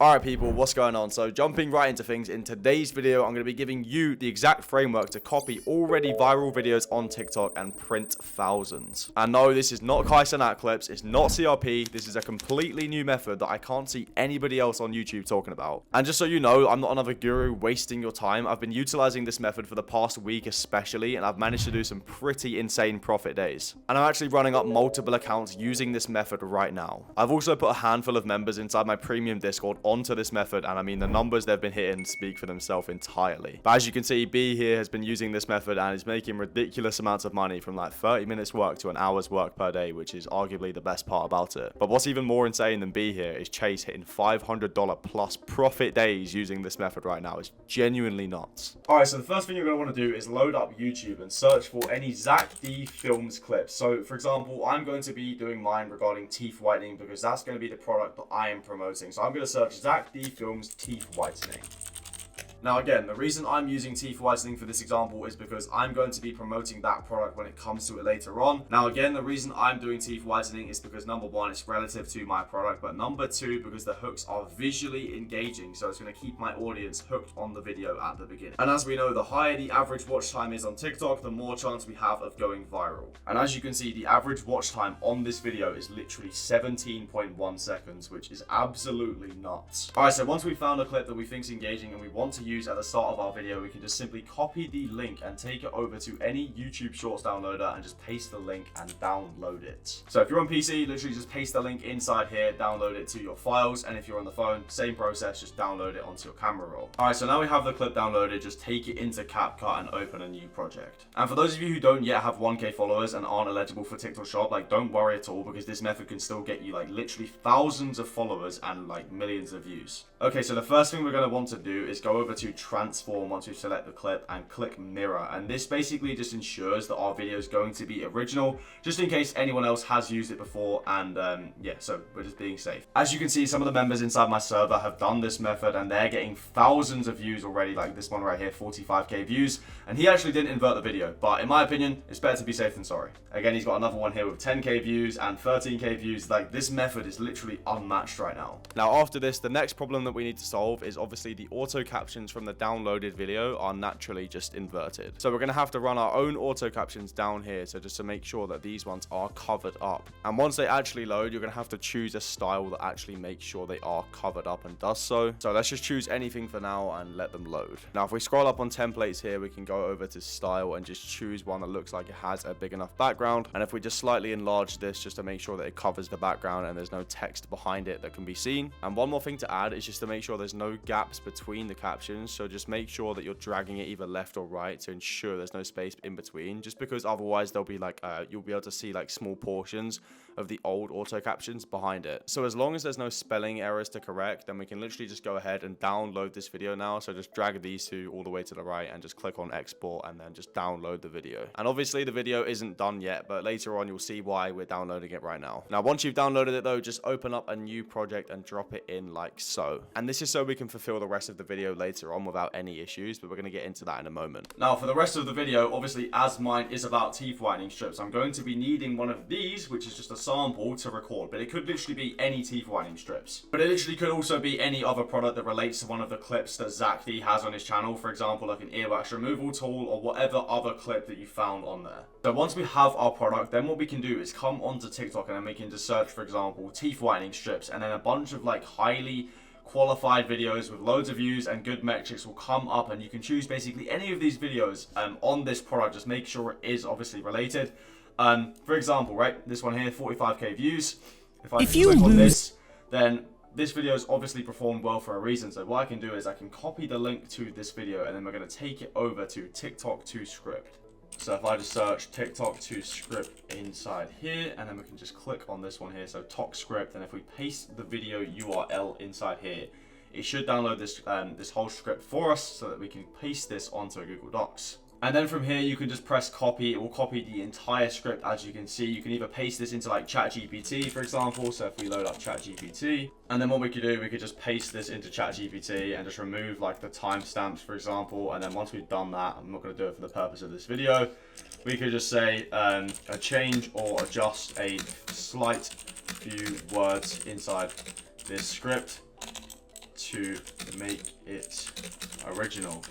Alright people, what's going on? So jumping right into things, in today's video I'm going to be giving you the exact framework to copy already viral videos on TikTok and print thousands. And no, this is not Kaizen clips, it's not CRP, this is a completely new method that I can't see anybody else on YouTube talking about. And just so you know, I'm not another guru wasting your time. I've been utilizing this method for the past week especially, and I've managed to do some pretty insane profit days. And I'm actually running up multiple accounts using this method right now. I've also put a handful of members inside my premium Discord onto this method, and I mean the numbers they've been hitting speak for themselves entirely. But as you can see, B here has been using this method and is making ridiculous amounts of money, from like 30 minutes work to an hour's work per day, which is arguably the best part about it. But what's even more insane than B here is Chase hitting $500 plus profit days using this method right now. It's genuinely nuts. Alright, so the first thing you're going to want to do is load up YouTube and search for any Zach D Films clips. So for example, I'm going to be doing mine regarding teeth whitening because that's going to be the product that I am promoting. So I'm going to search Zach D Films teeth whitening. Now again, the reason I'm using teeth whitening for this example is because I'm going to be promoting that product when it comes to it later on. Now again, the reason I'm doing teeth whitening is because number one, it's relative to my product, but number two, because the hooks are visually engaging, so it's going to keep my audience hooked on the video at the beginning. And as we know, the higher the average watch time is on TikTok, the more chance we have of going viral. And as you can see, the average watch time on this video is literally 17.1 seconds, which is absolutely nuts. Alright, so once we found a clip that we think is engaging and we want to use at the start of our video, we can just simply copy the link and take it over to any YouTube Shorts downloader and just paste the link and download it. So if you're on PC, literally just paste the link inside here, download it to your files, and if you're on the phone, same process, just download it onto your camera roll. Alright, so now we have the clip downloaded, just take it into CapCut and open a new project. And for those of you who don't yet have 1K followers and aren't eligible for TikTok Shop, like don't worry at all, because this method can still get you like literally thousands of followers and like millions of views. Okay, so the first thing we're going to want to do is go over to transform once we select the clip and click mirror, and this basically just ensures that our video is going to be original, just in case anyone else has used it before. And yeah, so we're just being safe. As you can see, some of the members inside my server have done this method and they're getting thousands of views already, like this one right here, 45k views, and he actually didn't invert the video, but in my opinion it's better to be safe than sorry. Again, he's got another one here with 10k views and 13k views. Like, this method is literally unmatched right now. Now after this, the next problem that we need to solve is obviously the auto captions from the downloaded video are naturally just inverted. So we're going to have to run our own auto captions down here, so just to make sure that these ones are covered up. And once they actually load, you're going to have to choose a style that actually makes sure they are covered up and does so. So let's just choose anything for now and let them load. Now if we scroll up on templates here, we can go over to style and just choose one that looks like it has a big enough background. And if we just slightly enlarge this just to make sure that it covers the background and there's no text behind it that can be seen. And one more thing to add is just to make sure there's no gaps between the captions. So just make sure that you're dragging it either left or right to ensure there's no space in between, just because otherwise there'll be like you'll be able to see like small portions of the old auto captions behind it. So as long as there's no spelling errors to correct, then we can literally just go ahead and download this video now. So just drag these two all the way to the right and just click on export and then just download the video. And obviously the video isn't done yet, but later on you'll see why we're downloading it right now. Now once you've downloaded it though, just open up a new project and drop it in like so. And this is so we can fulfill the rest of the video later on without any issues, but we're going to get into that in a moment. Now for the rest of the video, obviously as mine is about teeth whitening strips, I'm going to be needing one of these, which is just a sample to record, but it could literally be any teeth whitening strips. But it literally could also be any other product that relates to one of the clips that Zach D has on his channel, for example like an earwax removal tool or whatever other clip that you found on there. So once we have our product, then what we can do is come onto TikTok and then we can just search, for example, teeth whitening strips, and then a bunch of like highly qualified videos with loads of views and good metrics will come up, and you can choose basically any of these videos on this product. Just make sure it is obviously related. For example, right, this one here, 45k views. If I click on this, then this video is obviously performed well for a reason. So what I can do is I can copy the link to this video and then we're going to take it over to TikTok to script. So if I just search TikTok to script inside here, and then we can just click on this one here, so talk script, and if we paste the video URL inside here, it should download this this whole script for us so that we can paste this onto a Google Docs. And then from here, you can just press copy. It will copy the entire script. As you can see, you can either paste this into like ChatGPT, for example. So if we load up ChatGPT, and then what we could do, we could just paste this into ChatGPT and just remove like the timestamps, for example. And then once we've done that, I'm not going to do it for the purpose of this video. We could just say a change or adjust a slight few words inside this script to make it original.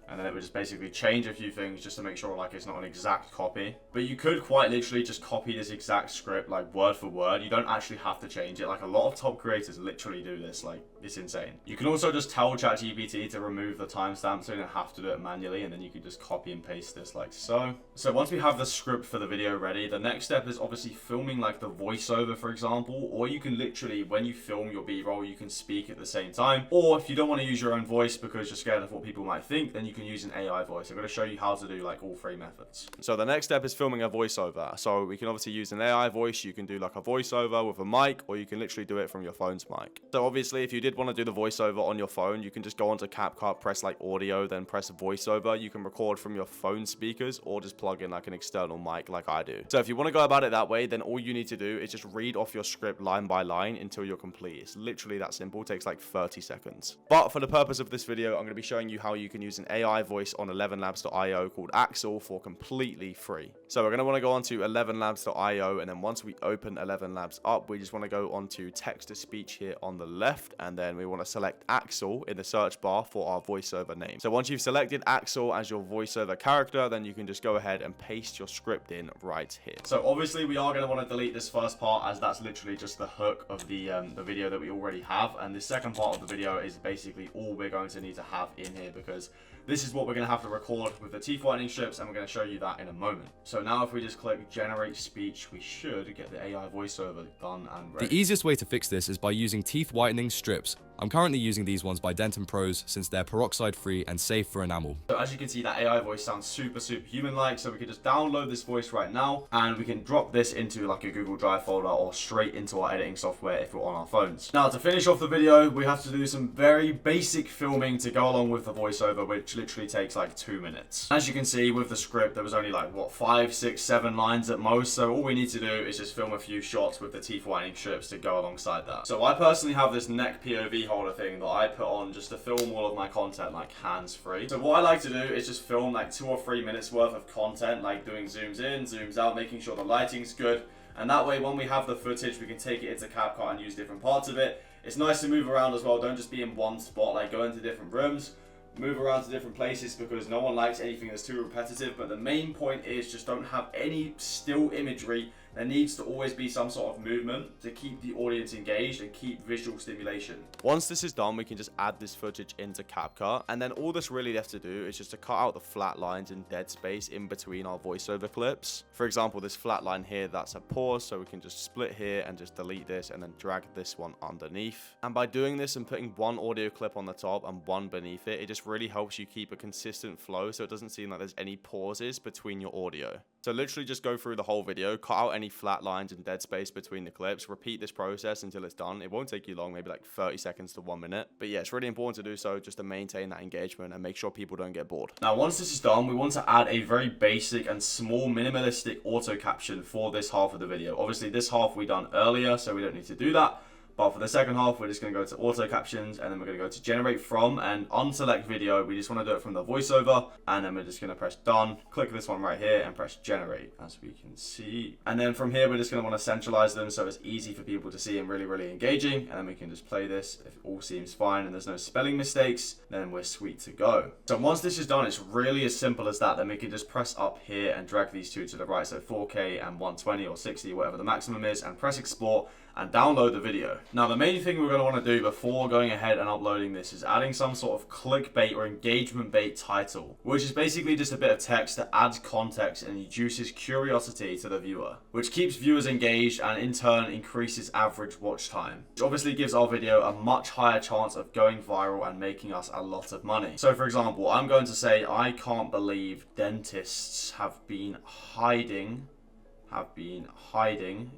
And then it would just basically change a few things just to make sure like it's not an exact copy. But you could quite literally just copy this exact script like word for word. You don't actually have to change it. Like a lot of top creators literally do this. Like it's insane. You can also just tell ChatGPT to remove the timestamp so you don't have to do it manually, and then you can just copy and paste this like so. So once we have the script for the video ready, the next step is obviously filming like the voiceover, for example, or you can literally, when you film your B-roll, you can speak at the same time. Or if you don't want to use your own voice because you're scared of what people might think, then you can use an AI voice. I'm going to show you how to do like all three methods. So the next step is filming a voiceover. So we can obviously use an AI voice. You can do like a voiceover with a mic, or you can literally do it from your phone's mic. So obviously if you did want to do the voiceover on your phone, you can just go onto CapCut, press like audio, then press voiceover. You can record from your phone speakers or just plug in like an external mic like I do. So if you want to go about it that way, then all you need to do is just read off your script line by line until you're complete. It's literally that simple. It takes like 30 seconds. But for the purpose of this video, I'm going to be showing you how you can use an AI voice on 11labs.io called Axel for completely free. So we're going to want to go onto 11labs.io, and then once we open 11labs up, we just want to go onto text to speech here on the left, and then we want to select Axel in the search bar for our voiceover name. So once you've selected Axel as your voiceover character, then you can just go ahead and paste your script in right here. So obviously we are going to want to delete this first part, as that's literally just the hook of the video that we already have, and the second part of the video is basically all we're going to need to have in here, because this is what we're going to have to record with the teeth whitening strips, and we're going to show you that in a moment. So now if we just click generate speech, we should get the AI voiceover done and ready. The easiest way to fix this is by using teeth whitening strips. I'm currently using these ones by Dentin Pros since they're peroxide free and safe for enamel. So as you can see, that AI voice sounds super human-like, so we can just download this voice right now, and we can drop this into like a Google Drive folder or straight into our editing software if we're on our phones. Now to finish off the video, we have to do some very basic filming to go along with the voiceover, which literally takes like 2 minutes. As you can see with the script, there was only like what, 5, 6, 7 lines at most, so all we need to do is just film a few shots with the teeth whitening strips to go alongside that. So I personally have this neck POV holder thing that I put on just to film all of my content like hands-free. So what I like to do is just film like 2 or 3 minutes worth of content, like doing zooms in, zooms out, making sure the lighting's good, and that way when we have the footage we can take it into CapCut and use different parts of it. It's nice to move around as well, don't just be in one spot, like go into different rooms, move around to different places, because no one likes anything that's too repetitive. But the main point is just don't have any still imagery. There needs to always be some sort of movement to keep the audience engaged and keep visual stimulation. Once this is done, we can just add this footage into CapCut, and then all that's really left to do is just to cut out the flat lines and dead space in between our voiceover clips. For example, this flat line here, that's a pause, so we can just split here and just delete this and then drag this one underneath. And by doing this and putting one audio clip on the top and one beneath it, it just really helps you keep a consistent flow, so it doesn't seem like there's any pauses between your audio. So literally just go through the whole video, cut out any flat lines and dead space between the clips, repeat this process until it's done. It won't take you long, maybe like 30 seconds to 1 minute. But yeah, it's really important to do so just to maintain that engagement and make sure people don't get bored. Now, once this is done, we want to add a very basic and small minimalistic auto caption for this half of the video. Obviously, this half we done earlier, so we don't need to do that. But for the second half, we're just going to go to auto captions, and then we're going to go to generate from, and unselect video. We just want to do it from the voiceover, and then we're just going to press done, click this one right here and press generate, as we can see. And then from here, we're just going to want to centralize them so it's easy for people to see and really engaging. And then we can just play this. If it all seems fine and there's no spelling mistakes, then we're sweet to go. So once this is done, it's really as simple as that. Then we can just press up here and drag these two to the right. So 4K and 120 or 60, whatever the maximum is, and press export and download the video. Now, the main thing we're going to want to do before going ahead and uploading this is adding some sort of clickbait or engagement bait title, which is basically just a bit of text that adds context and induces curiosity to the viewer, which keeps viewers engaged and in turn increases average watch time, which obviously gives our video a much higher chance of going viral and making us a lot of money. So for example, I'm going to say, I can't believe dentists have been hiding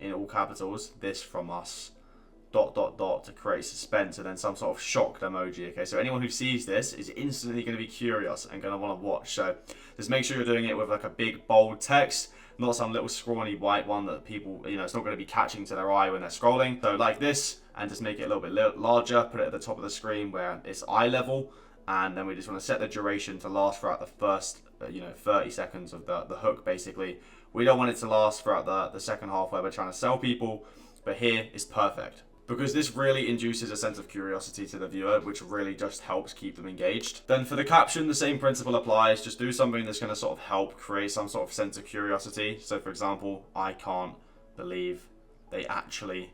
in all capitals this from us ... to create suspense, and then some sort of shocked emoji. Okay, so anyone who sees this is instantly going to be curious and going to want to watch. So just make sure you're doing it with like a big bold text, not some little scrawny white one that people, it's not going to be catching to their eye when they're scrolling. So like this, and just make it a little bit larger, put it at the top of the screen where it's eye level, and then we just want to set the duration to last throughout the first 30 seconds of the hook. Basically, we don't want it to last throughout the second half where we're trying to sell people, but here is perfect. because this really induces a sense of curiosity to the viewer, which really just helps keep them engaged. Then for the caption, the same principle applies. Just do something that's going to sort of help create some sort of sense of curiosity. So for example, I can't believe they actually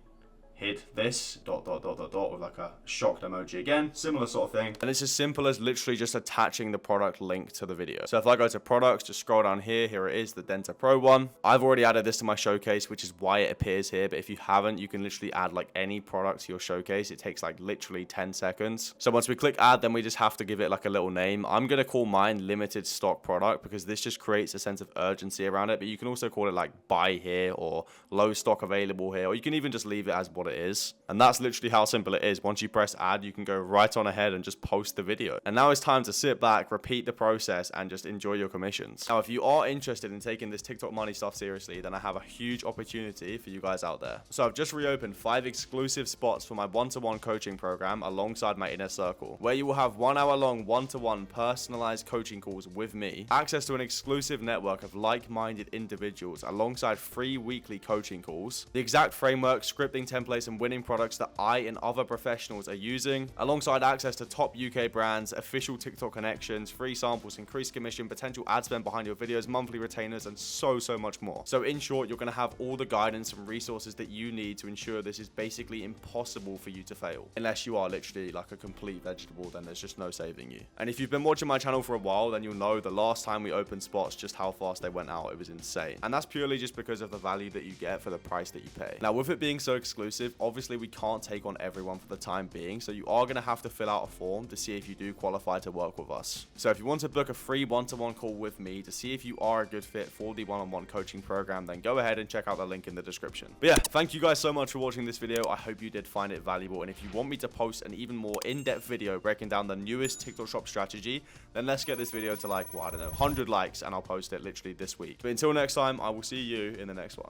hid this ... with like a shocked emoji again, similar sort of thing. And it's as simple as literally just attaching the product link to the video. So if I go to products, just scroll down here it is, the Denta Pro one. I've already added this to my showcase, which is why it appears here, but if you haven't, you can literally add like any product to your showcase. It takes like literally 10 seconds. So once we click add, then we just have to give it like a little name. I'm gonna call mine limited stock product because this just creates a sense of urgency around it, but you can also call it like buy here or low stock available here, or you can even just leave it as what it is. And that's literally how simple it is. Once you press add, you can go right on ahead and just post the video. And now it's time to sit back, repeat the process, and just enjoy your commissions. Now, if you are interested in taking this TikTok money stuff seriously, then I have a huge opportunity for you guys out there. So I've just reopened 5 exclusive spots for my one-to-one coaching program alongside my inner circle, where you will have 1 hour long one-to-one personalized coaching calls with me, access to an exclusive network of like-minded individuals alongside free weekly coaching calls, the exact framework, scripting templates, and winning products that I and other professionals are using, alongside access to top UK brands, official TikTok connections, free samples, increased commission, potential ad spend behind your videos, monthly retainers, and so much more. So in short, you're going to have all the guidance and resources that you need to ensure this is basically impossible for you to fail. Unless you are literally like a complete vegetable, then there's just no saving you. And if you've been watching my channel for a while, then you'll know the last time we opened spots, just how fast they went out. It was insane. And that's purely just because of the value that you get for the price that you pay. Now, with it being so exclusive, obviously we can't take on everyone for the time being, so you are going to have to fill out a form to see if you do qualify to work with us. So if you want to book a free one-to-one call with me to see if you are a good fit for the one-on-one coaching program, then go ahead and check out the link in the description. But yeah, thank you guys so much for watching this video. I hope you did find it valuable, and if you want me to post an even more in-depth video breaking down the newest TikTok shop strategy, then let's get this video to like, well, I don't know, 100 likes, and I'll post it literally this week. But until next time, I will see you in the next one.